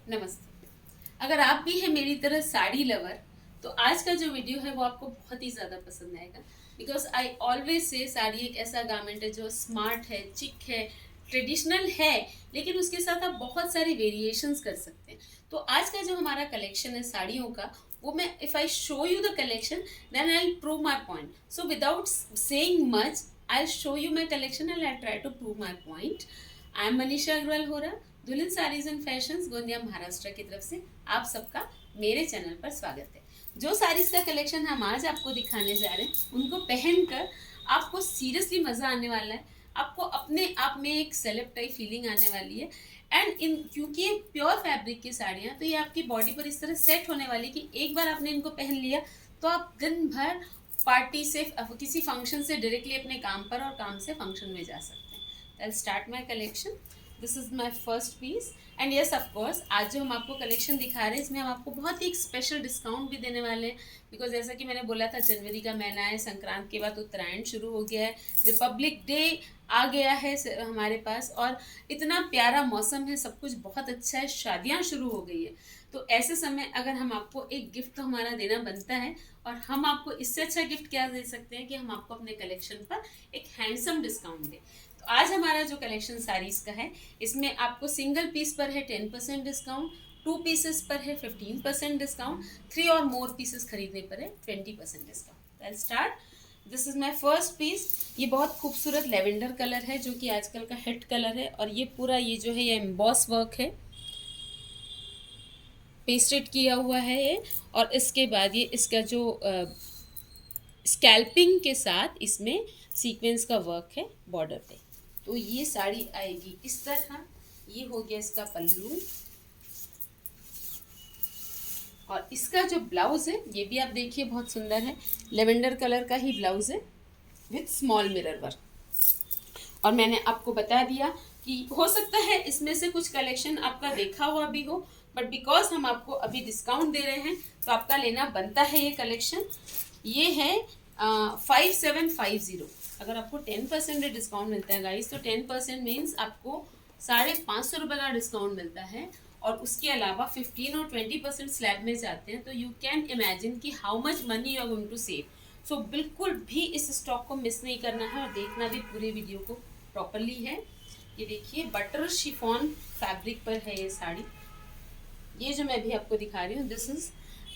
नमस्ते। अगर आप भी हैं मेरी तरह साड़ी लवर, तो आज का जो वीडियो है वो आपको बहुत ही ज़्यादा पसंद आएगा। बिकॉज आई ऑलवेज से साड़ी एक ऐसा गारमेंट है जो स्मार्ट है, चिक है, ट्रेडिशनल है, लेकिन उसके साथ आप बहुत सारे वेरिएशंस कर सकते हैं। तो आज का जो हमारा कलेक्शन है साड़ियों का, वो मैं if I show you the collection then I prove my point. So without saying much I show you my collection and I try to prove my point. I am Manisha Agarwal हो रहा, Dulhan sarees and fashions Gondia Maharashtra की तरफ से आप सबका मेरे channel पर स्वागत है। जो साड़ीज का कलेक्शन हम आज आपको दिखाने जा रहे हैं उनको पहनकर आपको सीरियसली मज़ा आने वाला है। आपको अपने आप में एक सेलेब टाइप फीलिंग आने वाली है। एंड इन क्योंकि ये प्योर फैब्रिक की साड़ियाँ, तो ये आपकी बॉडी पर इस तरह सेट होने वाली कि एक बार आपने इनको पहन लिया तो आप दिन भर पार्टी से किसी फंक्शन से डायरेक्टली अपने काम पर और काम से फंक्शन में जा सकते हैं। I'll start my collection. This is my first piece and yes of course आज जो हम आपको कलेक्शन दिखा रहे हैं इसमें हम आपको बहुत ही एक स्पेशल डिस्काउंट भी देने वाले हैं। बिकॉज जैसा कि मैंने बोला था, जनवरी का महीना है, संक्रांत के बाद उत्तरायण शुरू हो गया है, रिपब्लिक डे आ गया है हमारे पास, और इतना प्यारा मौसम है, सब कुछ बहुत अच्छा है, शादियाँ शुरू हो गई है। तो ऐसे समय अगर हम आपको एक गिफ्ट तो हमारा देना बनता है, और हम आपको इससे अच्छा गिफ्ट क्या दे सकते हैं कि हम आपको अपने कलेक्शन पर एक हैंडसम डिस्काउंट दें। आज हमारा जो कलेक्शन साड़ीज का है, इसमें आपको सिंगल पीस पर है 10% डिस्काउंट, 2 पीसेस पर है 15% डिस्काउंट, 3 और मोर पीसेस खरीदने पर है 20% discount. I start. This is my first piece. ये बहुत खूबसूरत लेवेंडर कलर है जो कि आजकल का हिट कलर है, और ये पूरा ये जो है ये एम्बॉस वर्क है, पेस्टेड किया हुआ है ये। और इसके बाद ये इसका जो स्कैल्पिंग के साथ इसमें सीक्वेंस का वर्क है बॉर्डर पे। तो ये साड़ी आएगी इस तरह। ये हो गया इसका पल्लू, और इसका जो ब्लाउज है ये भी आप देखिए बहुत सुंदर है, लेवेंडर कलर का ही ब्लाउज है विथ स्मॉल मिरर वर्क। और मैंने आपको बता दिया कि हो सकता है इसमें से कुछ कलेक्शन आपका देखा हुआ भी हो, बट बिकॉज हम आपको अभी डिस्काउंट दे रहे हैं तो आपका लेना बनता है ये कलेक्शन। ये है 5750। अगर आपको 10% डिस्काउंट मिलता है गाइस, तो 10% मीन्स आपको 550 रुपये का डिस्काउंट मिलता है, और उसके अलावा 15 और 20% स्लैब में जाते हैं। तो यू कैन इमेजिन कि how much money you are going to save. So बिल्कुल भी इस स्टॉक को मिस नहीं करना है, और देखना भी पूरे वीडियो को प्रॉपरली है। ये देखिए बटर शिफॉन फैब्रिक पर है ये साड़ी। ये जो मैं भी आपको दिखा रही हूँ, this is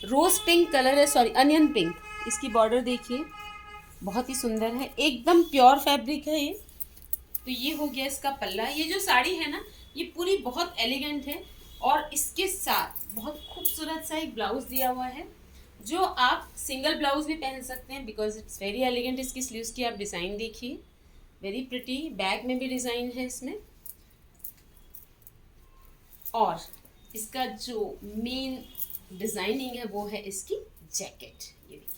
rose pink colour है, सॉरी अनियन पिंक। इसकी बॉर्डर देखिए बहुत ही सुंदर है, एकदम प्योर फैब्रिक है ये। तो ये हो गया इसका पल्ला। ये जो साड़ी है ना, ये पूरी बहुत एलिगेंट है, और इसके साथ बहुत खूबसूरत सा एक ब्लाउज दिया हुआ है जो आप सिंगल ब्लाउज भी पहन सकते हैं, बिकॉज इट्स वेरी एलिगेंट। इसकी स्लीव्स की आप डिज़ाइन देखिए, वेरी प्रिटी। बैक में भी डिज़ाइन है इसमें, और इसका जो मेन डिज़ाइनिंग है वो है इसकी जैकेट। ये देखिए,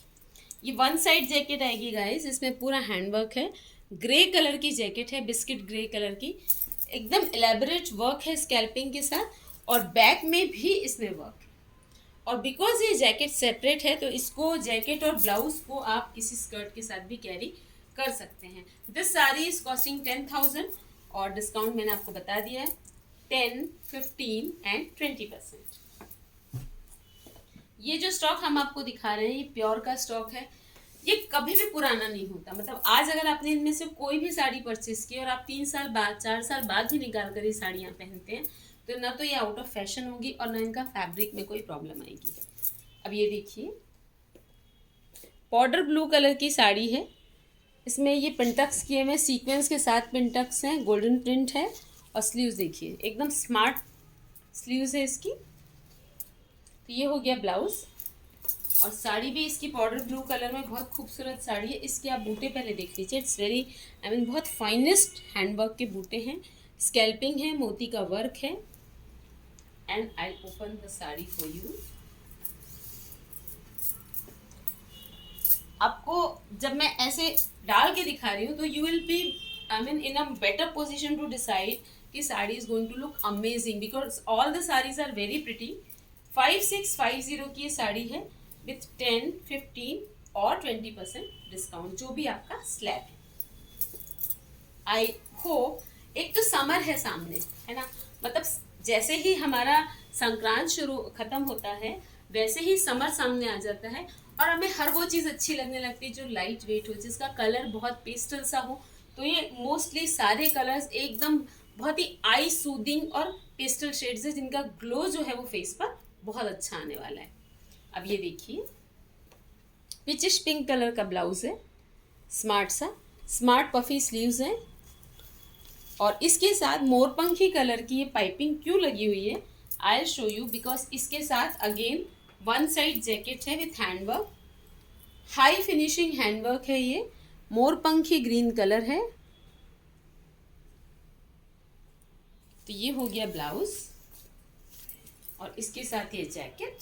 ये वन साइड जैकेट आएगी गाइस, इसमें पूरा हैंडवर्क है, ग्रे कलर की जैकेट है, बिस्किट ग्रे कलर की, एकदम एलेबोरेट वर्क है स्कैल्पिंग के साथ, और बैक में भी इसमें वर्क है। और बिकॉज ये जैकेट सेपरेट है तो इसको जैकेट और ब्लाउज को आप किसी स्कर्ट के साथ भी कैरी कर सकते हैं। दिस साड़ी इज कॉस्टिंग 10,000, और डिस्काउंट मैंने आपको बता दिया है 10, 15 एंड 20%। ये जो स्टॉक हम आपको दिखा रहे हैं ये प्योर का स्टॉक है, ये कभी भी पुराना नहीं होता। मतलब आज अगर आपने इनमें से कोई भी साड़ी परचेस की और आप 3 साल बाद 4 साल बाद भी निकाल कर ये साड़ियाँ पहनते हैं, तो ना तो ये आउट ऑफ फैशन होगी और ना इनका फैब्रिक में कोई प्रॉब्लम आएगी। अब ये देखिए पाउडर ब्लू कलर की साड़ी है, इसमें ये पिंटक्स किए हुए सीक्वेंस के साथ पिंटक्स हैं, गोल्डन प्रिंट है, और स्लीव्स देखिए एकदम स्मार्ट स्लीव्स है इसकी। तो ये हो गया ब्लाउज, और साड़ी भी इसकी पाउडर ब्लू कलर में बहुत खूबसूरत साड़ी है। इसके आप बूटे पहले देख लीजिए, इट्स वेरी आई मीन बहुत फाइनेस्ट हैंडवर्क के बूटे हैं, स्कैल्पिंग है, मोती का वर्क है। And I open the sari for you. आपको जब मैं ऐसे डाल के दिखा रही हूँ तो you will be I mean in a better position to decide कि sari is going to look amazing, because all the saris are very pretty. 5650 की ये साड़ी है विथ 10, 15 और 20% डिस्काउंट, जो भी आपका स्लैब है। आई होप, एक तो समर है सामने, है ना, मतलब जैसे ही हमारा संक्रांत शुरू खत्म होता है वैसे ही समर सामने आ जाता है और हमें हर वो चीज़ अच्छी लगने लगती है जो लाइट वेट हो, जिसका कलर बहुत पेस्टल सा हो। तो ये मोस्टली सारे कलर्स एकदम बहुत ही आई सूदिंग और पेस्टल शेड्स है जिनका ग्लो जो है वो फेस पर बहुत अच्छा आने वाला है। अब ये देखिए पिचिश पिंक कलर का ब्लाउज है, स्मार्ट पफी स्लीव्स हैं और इसके साथ मोरपंखी कलर की ये पाइपिंग क्यों लगी हुई है I will show you. Because इसके साथ अगेन वन साइड जैकेट है with handwork, high finishing handwork है। ये मोरपंखी ग्रीन कलर है। तो ये हो गया ब्लाउज और इसके साथ ये जैकेट।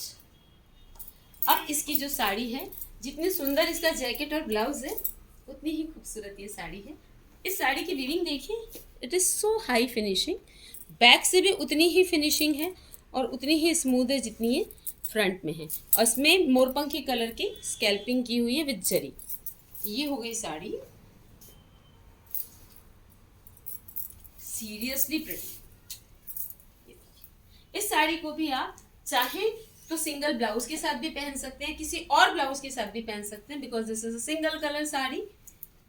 अब इसकी जो साड़ी है, जितनी सुंदर इसका जैकेट और ब्लाउज है उतनी ही खूबसूरत ये साड़ी है। इस साड़ी की वीविंग देखिए, it is so high finishing. Back से भी उतनी ही फिनिशिंग है और उतनी ही स्मूथ है जितनी ये फ्रंट में है। और इसमें मोरपंखी कलर की स्कैल्पिंग की हुई है विद जरी। ये हो गई साड़ी, सीरियसली प्रिटी। इस साड़ी को भी आप चाहें तो सिंगल ब्लाउज के साथ भी पहन सकते हैं, किसी और ब्लाउज के साथ भी पहन सकते हैं, because this is a single colour sari.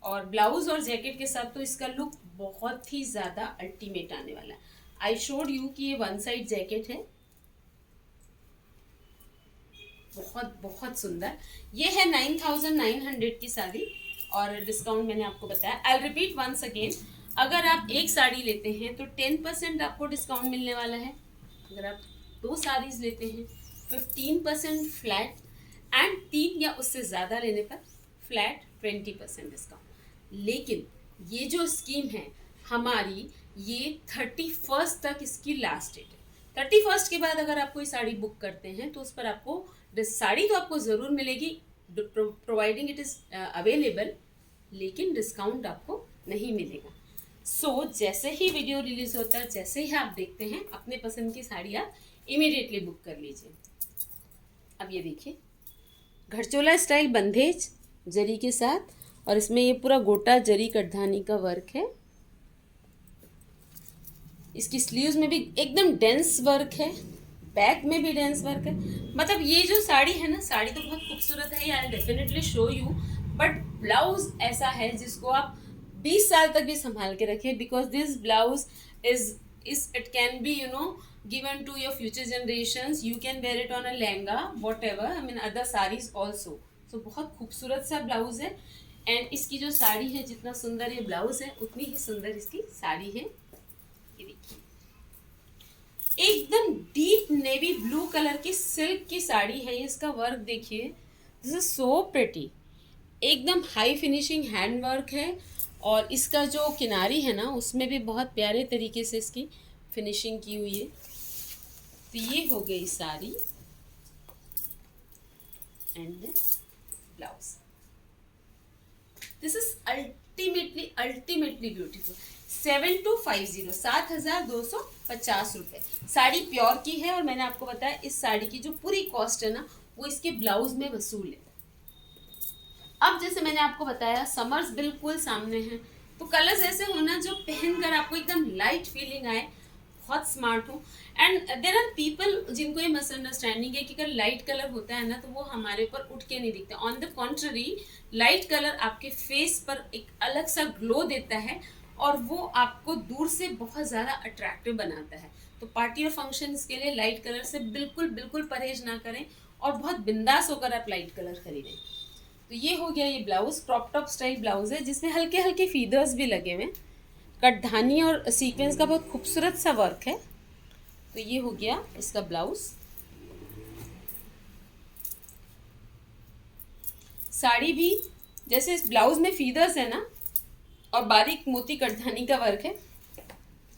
और ब्लाउज और जैकेट के साथ तो इसका लुक बहुत ही ज़्यादा अल्टीमेट आने वाला है। आई शोड यू कि ये वन साइड जैकेट है, बहुत बहुत सुंदर। ये है 9,900 की साड़ी और डिस्काउंट मैंने आपको बताया। आई रिपीट वंस अगेन, अगर आप एक साड़ी लेते हैं तो 10% आपको डिस्काउंट मिलने वाला है। अगर आप 2 साड़ीज लेते हैं 15% फ्लैट एंड 3 या उससे ज़्यादा लेने पर फ्लैट 20% डिस्काउंट। लेकिन ये जो स्कीम है हमारी, ये 31st तक इसकी लास्ट डेट है। 31st के बाद अगर आप कोई साड़ी बुक करते हैं तो उस पर आपको साड़ी तो आपको ज़रूर मिलेगी प्रोवाइडिंग इट इज़ अवेलेबल, लेकिन डिस्काउंट आपको नहीं मिलेगा। सो जैसे ही वीडियो रिलीज होता है, जैसे ही आप देखते हैं, अपने पसंद की साड़ी आप इमीडिएटली बुक कर लीजिए। अब ये देखिए घड़चोला स्टाइल बंधेज जरी के साथ, और इसमें ये पूरा गोटा जरी कटधानी का वर्क है। इसकी स्लीव्स में भी एकदम डेंस वर्क है, बैक में भी डेंस वर्क है। मतलब ये जो साड़ी है ना, साड़ी तो बहुत खूबसूरत है, I definitely show you, but blouse ऐसा है जिसको आप 20 साल तक भी संभाल के रखें, because this blouse is it can be given to your future generations. You can wear it on a lehenga, whatever, I mean other sarees also. So बहुत खूबसूरत सा ब्लाउज है। एंड इसकी जो साड़ी है, जितना सुंदर ये ब्लाउज है उतनी ही सुंदर इसकी साड़ी है। ये देखिए एकदम डीप नेवी ब्लू कलर की सिल्क की साड़ी है। इसका वर्क देखिए, दिस इज सो प्रिटी, एकदम हाई फिनिशिंग हैंड वर्क है। और इसका जो किनारी है ना, उसमें भी बहुत प्यारे तरीके से इसकी फिनिशिंग की हुई है। तो ये हो गई sari and blouse. This is ultimately beautiful. 7250 7,250 रुपये साड़ी प्योर की है। और मैंने आपको बताया इस साड़ी की जो पूरी कॉस्ट है ना, वो इसके ब्लाउज में वसूल है। अब जैसे मैंने आपको बताया समर्स बिल्कुल सामने हैं, तो कलर्स ऐसे होना जो पहनकर आपको एकदम लाइट फीलिंग आए, बहुत स्मार्ट हो। एंड देयर आर पीपल जिनको ये मिसअंडरस्टैंडिंग है कि अगर लाइट कलर होता है ना तो वो हमारे ऊपर उठ के नहीं दिखता। On the contrary, light colour आपके फेस पर एक अलग सा ग्लो देता है और वो आपको दूर से बहुत ज़्यादा अट्रैक्टिव बनाता है। तो पार्टी और फंक्शंस के लिए लाइट कलर से बिल्कुल परहेज ना करें और बहुत बिंदास होकर आप लाइट कलर खरीदें। तो ये हो गया ये blouse, crop top style blouse है जिसमें हल्के हल्के फीदर्स भी लगे हुए हैं, कटधानी और सीक्वेंस का बहुत खूबसूरत सा वर्क है। तो ये हो गया इसका ब्लाउज। साड़ी भी जैसे इस ब्लाउज में फीदर्स है ना और बारीक मोती कटधानी का वर्क है,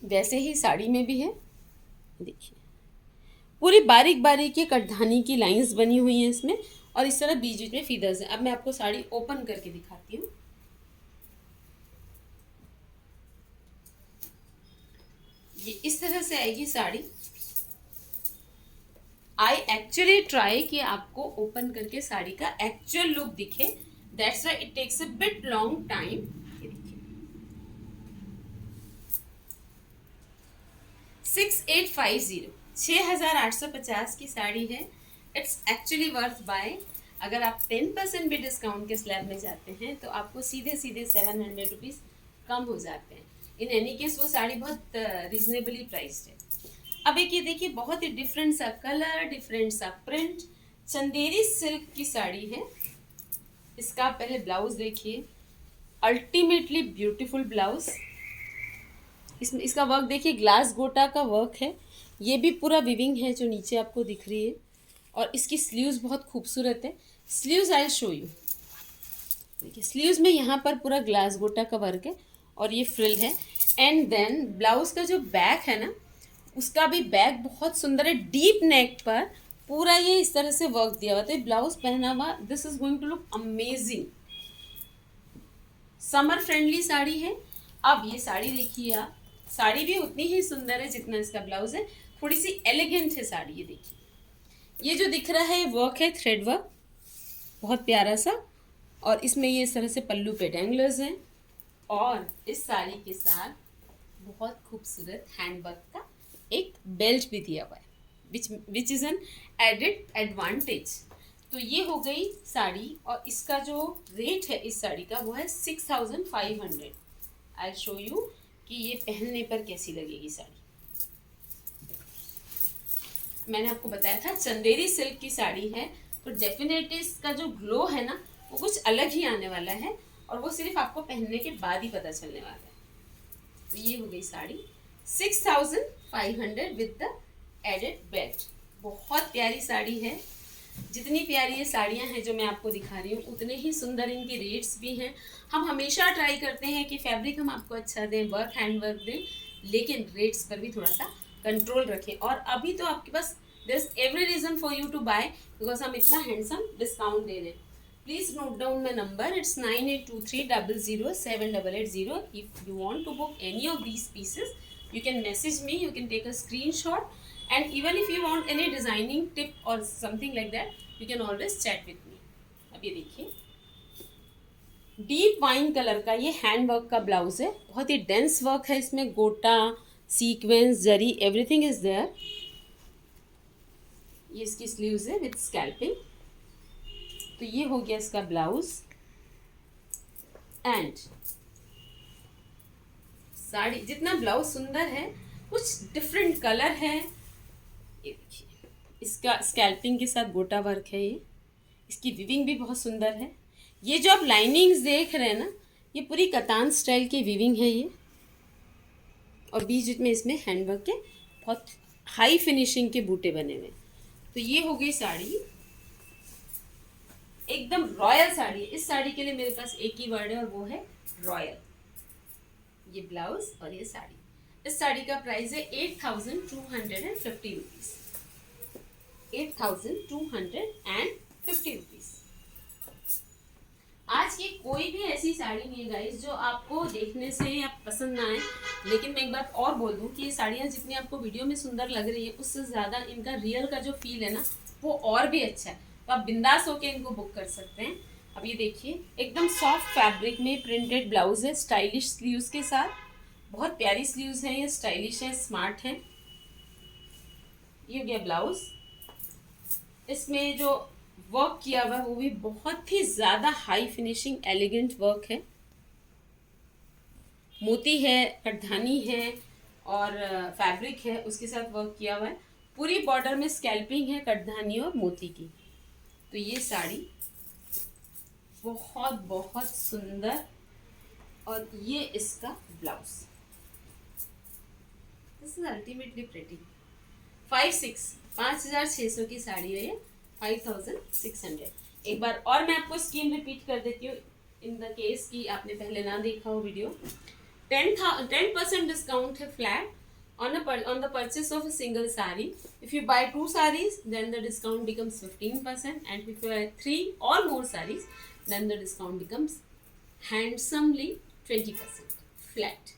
वैसे ही साड़ी में भी है। देखिए पूरी बारीक बारीक ये कटधानी की लाइंस बनी हुई हैं इसमें, और इस तरह बीच बीच में फीदर्स हैं। अब मैं आपको साड़ी ओपन करके दिखाती हूँ। ये इस तरह से आएगी साड़ी। आई एक्चुअली ट्राई कि आपको ओपन करके साड़ी का एक्चुअल लुक दिखे, that's why it takes a bit long time. 6850 6,850 की साड़ी है। It's actually worth buy. अगर आप 10% भी डिस्काउंट के स्लैब में जाते हैं तो आपको सीधे सीधे 700 रुपीज़ कम हो जाते हैं। इन एनी केस वो साड़ी बहुत रीजनेबली प्राइस्ड है। अब एक ये देखिए, बहुत ही डिफरेंट सा कलर, डिफरेंट सा प्रिंट, चंदेरी सिल्क की साड़ी है। इसका पहले ब्लाउज देखिए, अल्टीमेटली ब्यूटीफुल ब्लाउज। इसका वर्क देखिए, ग्लास गोटा का वर्क है। ये भी पूरा विविंग है जो नीचे आपको दिख रही है। और इसकी स्लीव्स बहुत खूबसूरत है। Sleeves I show you. देखिए स्लीव्स में यहाँ पर पूरा ग्लास गोटा का वर्क है और ये फ्रिल है। एंड देन ब्लाउज का जो बैक है ना, उसका भी बैक बहुत सुंदर है। डीप नेक पर पूरा ये इस तरह से वर्क दिया हुआ। तो ब्लाउज पहना हुआ, this is going to look amazing. Summer friendly sari है। अब ये साड़ी देखिए आप, साड़ी भी उतनी ही सुंदर है जितना इसका ब्लाउज है। थोड़ी सी एलिगेंट है साड़ी। ये देखिए, ये जो दिख रहा है वर्क है थ्रेड वर्क, बहुत प्यारा सा। और इसमें ये इस तरह से पल्लू पे डैंगलर्स हैं। और इस साड़ी के साथ बहुत खूबसूरत हैंडवर्क का एक बेल्ट भी दिया हुआ है, which is an added advantage. तो ये हो गई साड़ी। और इसका जो रेट है इस साड़ी का वो है 6,500। आई शो यू कि ये पहनने पर कैसी लगेगी साड़ी। मैंने आपको बताया था चंदेरी सिल्क की साड़ी है, तो डेफिनेटली इसका जो ग्लो है ना वो कुछ अलग ही आने वाला है। और वो सिर्फ आपको पहनने के बाद ही पता चलने वाला है। तो ये हो गई sari 6,500 with the added belt. बहुत प्यारी साड़ी है। जितनी प्यारी ये साड़ियाँ हैं जो मैं आपको दिखा रही हूँ, उतने ही सुंदर इनके रेट्स भी हैं। हम हमेशा ट्राई करते हैं कि फैब्रिक हम आपको अच्छा दें, वर्क हैंड वर्क दें, लेकिन रेट्स पर भी थोड़ा सा कंट्रोल रखें। और अभी तो आपके पास there is every reason for you to buy, because हम इतना हैंडसम डिस्काउंट दे रहे हैं। Please note down my number. It's 9823007880. If you want to book any of these pieces, you can message me. You can take a screenshot, and even if you want any designing tip or something like that, you can always chat with me. अब ये देखिए, deep wine colour का ये hand work का blouse है। बहुत ही dense work है इसमें, गोटा, सीक्वेंस, जरी, एवरीथिंग इज देयर। ये इसकी स्लीव्स है विथ स्कैल्पिंग। तो ये हो गया इसका ब्लाउज। एंड साड़ी जितना ब्लाउज सुंदर है, कुछ डिफरेंट कलर है। ये देखिए, इसका स्कैल्पिंग के साथ गोटा वर्क है। ये इसकी विविंग भी बहुत सुंदर है। ये जो आप लाइनिंग्स देख रहे हैं ना, ये पूरी कतान स्टाइल की विविंग है ये। और बीच में इसमें हैंडवर्क के बहुत हाई फिनिशिंग के बूटे बने हुए। तो ये हो गई साड़ी, एकदम रॉयल साड़ी। इस साड़ी के लिए मेरे पास एक ही वर्ड है और वो है रॉयल। ये ब्लाउज और ये साड़ी। इस साड़ी का प्राइस है 8,250 रुपीज। 8,250 रुपीज। आज की कोई भी ऐसी साड़ी नहीं है गाइस जो आपको देखने से या पसंद ना आए। लेकिन मैं एक बात और बोल दूं कि ये साड़ियाँ जितनी आपको वीडियो में सुंदर लग रही है, उससे ज़्यादा इनका रियल का जो फील है ना, वो और भी अच्छा है। तो आप बिंदास होके इनको बुक कर सकते हैं। अब ये देखिए, एकदम सॉफ्ट फैब्रिक में प्रिंटेड ब्लाउज है, स्टाइलिश स्लीव्स के साथ। बहुत प्यारी स्लीव्स हैं, ये स्टाइलिश है, स्मार्ट है। ये हो गया ब्लाउज। इसमें जो वर्क किया हुआ है वो भी बहुत ही ज़्यादा हाई फिनिशिंग एलिगेंट वर्क है। मोती है, कटधानी है और फैब्रिक है, उसके साथ वर्क किया हुआ है। पूरी बॉर्डर में स्कैल्पिंग है, कटधानी और मोती की। तो ये साड़ी बहुत बहुत सुंदर। और ये इसका blouse, this is ultimately pretty. 5,600 की साड़ी है ये, 5,600। एक बार और मैं आपको स्कीम रिपीट कर देती हूँ, इन द केस कि आपने पहले ना देखा हो वीडियो। 10% डिस्काउंट है flat on the purchase of a single sari. If you buy 2 sarees, then the discount becomes 15%, and if you buy 3 or more sarees, then the discount becomes handsomely 20% flat.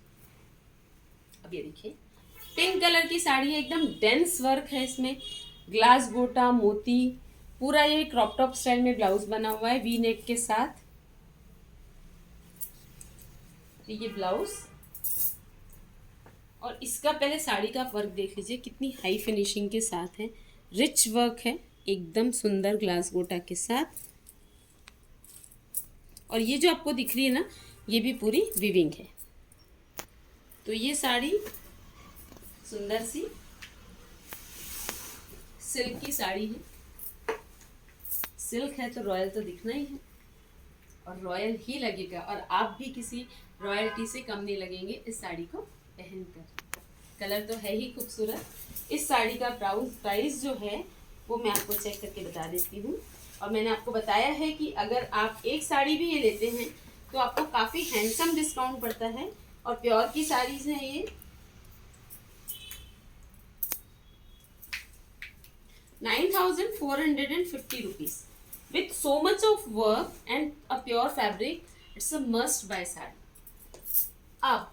अब ये देखिए, pink colour की साड़ी है, एकदम dense work है इसमें, glass गोटा, मोती, पूरा ये क्रॉप टॉप स्टाइल में ब्लाउज बना हुआ है वी नेक के साथ। तो ये ब्लाउज और इसका पहले साड़ी का वर्क देख लीजिए, कितनी हाई फिनिशिंग के साथ है, रिच वर्क है, एकदम सुंदर ग्लास गोटा के साथ। और ये जो आपको दिख रही है ना, ये भी पूरी विविंग है। तो ये साड़ी सुंदर सी सिल्क की साड़ी है। सिल्क है तो रॉयल तो दिखना ही है, और रॉयल ही लगेगा, और आप भी किसी रॉयल्टी से कम नहीं लगेंगे इस साड़ी को पहनकर। कलर तो है ही खूबसूरत। इस साड़ी का प्राइस जो है वो मैं आपको चेक करके बता देती हूँ। और मैंने आपको बताया है कि अगर आप एक साड़ी भी ये लेते हैं तो आपको काफ़ी हैंडसम डिस्काउंट पड़ता है, और प्योर की साड़ीज हैं ये। 9,450 rupees with so much of work and a pure fabric. It's a must buy sari. अब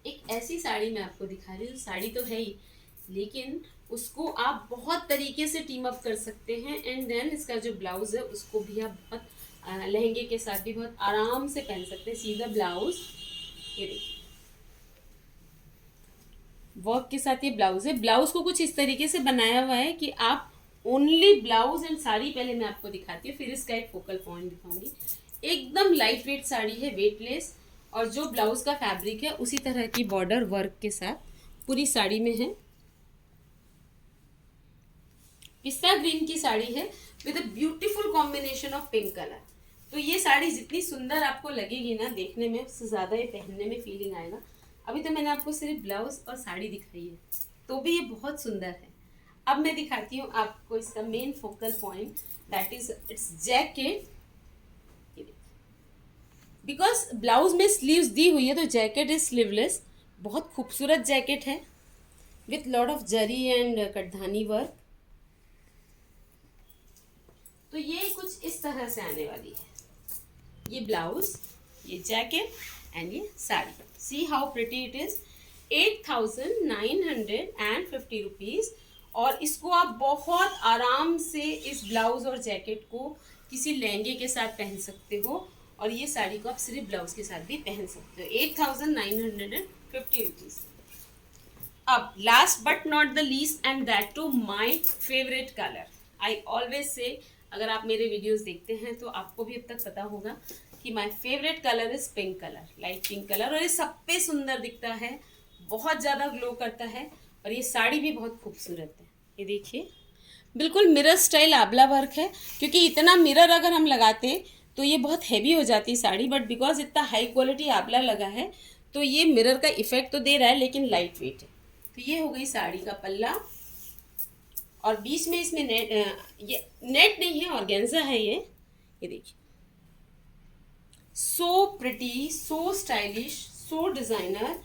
एक ऐसी साड़ी मैं आपको दिखा रही हूँ, साड़ी तो है ही लेकिन उसको आप बहुत तरीके से टीम अप कर सकते हैं। एंड देन इसका जो ब्लाउज है उसको भी आप बहुत लहंगे के साथ भी बहुत आराम से पहन सकते हैं। सीधा ब्लाउज, ये देखिए वर्क के साथ ये ब्लाउज है। ब्लाउज को कुछ इस तरीके से बनाया हुआ है कि आप ओनली ब्लाउज एंड साड़ी पहले मैं आपको दिखाती हूँ, फिर इसका एक फोकल पॉइंट दिखाऊंगी। एकदम लाइट वेट साड़ी है, वेटलेस, और जो ब्लाउज का फैब्रिक है उसी तरह की बॉर्डर वर्क के साथ पूरी साड़ी में है। पिस्ता ग्रीन की साड़ी है with a beautiful combination of pink colour. तो ये साड़ी जितनी सुंदर आपको लगेगी ना देखने में, उससे ज़्यादा ये पहनने में फीलिंग आएगा। अभी तो मैंने आपको सिर्फ ब्लाउज और साड़ी दिखाई है, तो भी ये बहुत सुंदर है। अब मैं दिखाती हूँ आपको इसका main focal point, that is it's jacket. Because blouse में स्लीव्स दी हुई है तो जैकेट इज स्लीवलेस। बहुत खूबसूरत जैकेट है with lot of zari and कटधानी वर्क। तो ये कुछ इस तरह से आने वाली है, ये ब्लाउज, ये जैकेट एंड ये sari. See how pretty it is. 8,950 rupees. और इसको आप बहुत आराम से इस ब्लाउज और जैकेट को किसी लहंगे के साथ पहन सकते हो, और ये साड़ी को आप सिर्फ ब्लाउज के साथ भी पहन सकते हो। 8,950 रुपीज़। अब last but not the least and that to my favourite colour. I always say, अगर आप मेरे वीडियोस देखते हैं तो आपको भी अब तक पता होगा कि my favourite colour is pink colour, light pink colour. और ये सब पे सुंदर दिखता है, बहुत ज़्यादा ग्लो करता है, और ये साड़ी भी बहुत खूबसूरत है। ये देखिए बिल्कुल मिरर स्टाइल आबला वर्क है, क्योंकि इतना मिरर अगर हम लगाते तो ये बहुत हैवी हो जाती साड़ी, बट बिकॉज इतना हाई क्वालिटी आबला लगा है तो ये मिरर का इफेक्ट तो दे रहा है लेकिन लाइट वेट है। तो ये हो गई साड़ी का पल्ला, और बीच में इसमें नेट, ये नेट नहीं है, ऑर्गेन्जा है ये देखिए। So pretty, so stylish, so designer.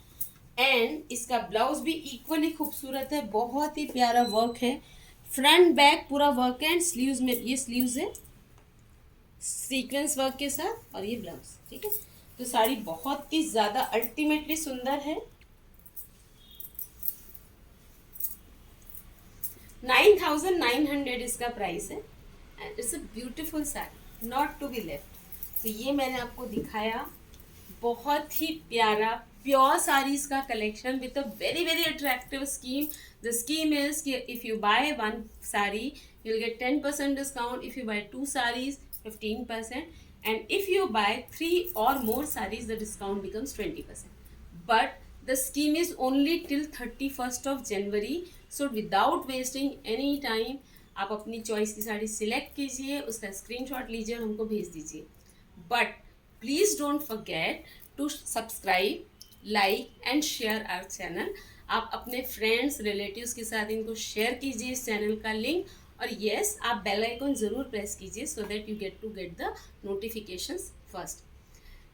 And इसका ब्लाउज भी इक्वली खूबसूरत है, बहुत ही प्यारा वर्क है, फ्रंट बैक पूरा वर्क है। एंड स्लीव्स में ये स्लीव्स है सीक्वेंस वर्क के साथ, और ये ब्लाउज, ठीक है। तो साड़ी बहुत ही ज़्यादा अल्टीमेटली सुंदर है। 9,900 इसका प्राइस है, and it's a beautiful sari, not to be left. तो ये मैंने आपको दिखाया बहुत ही प्यारा प्योर साड़ीज का collection with a very very attractive scheme. The scheme is कि if you buy one sari you will get 10% discount. If you buy 2 sarees, 15%, and if you buy 3 or more sarees, the discount becomes 20%. But the scheme is only till 31st of January. So without wasting any time, आप अपनी choice की sari select कीजिए, उसका screenshot लीजिए और हमको भेज दीजिए। But please don't forget to subscribe, like and share our channel. आप अपने फ्रेंड्स रिलेटिव्स के साथ इनको शेयर कीजिए इस चैनल का लिंक, और यस आप बेल आइकन ज़रूर प्रेस कीजिए so that you get the notifications first.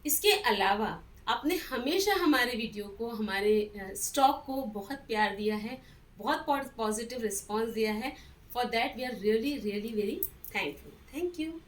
इसके अलावा आपने हमेशा हमारे वीडियो को, हमारे स्टॉक को बहुत प्यार दिया है, बहुत पॉजिटिव रिस्पॉन्स दिया है। For that we are really really very thankful. Thank you.